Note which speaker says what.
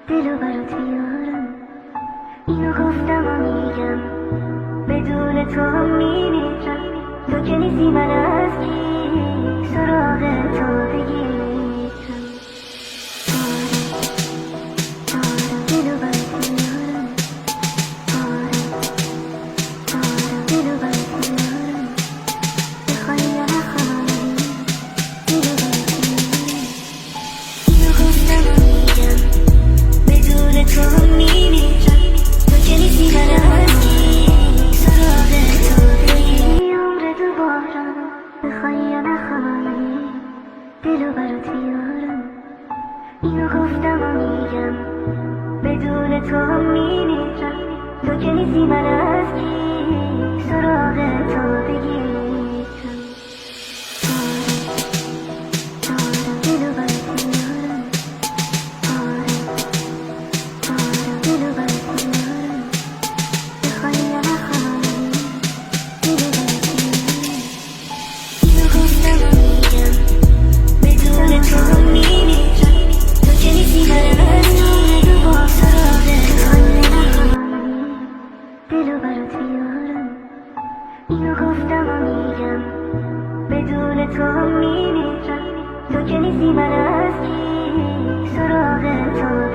Speaker 1: دلو برات بیارم، اینو گفتم و میگم، بدون تو میمیرم. تو که نیستی من از کی سراغ تو بگیرم. آره دلو برات بیارم، آره دلو برات بیارم، بخوای یا نخوای دلو برات بیارم. اینو گفتم و میگم، بدون تو میمیرم. تو که نیستی من از کی سراغ تو بگیری. عمر دوباره بخوای یا نخوای دلو برات بیارم. اینو گفتم و میگم، بدون تو میمیرم. تو که نیستی من از کی سراغ تو بگیرم. آره دلو برات بیارم، آره دلو برات بیارم، بخوای یا نخوای دلو برات بیارم. اینو گفتم و میگم، بدون تو میمیرم. تو که نیستی من از کی سراغ تو بگیرم. دلو برات بیارم. اینو گفتم و میگم، بدون تو میمیرم. تو که نیستی من از کی سراغ تو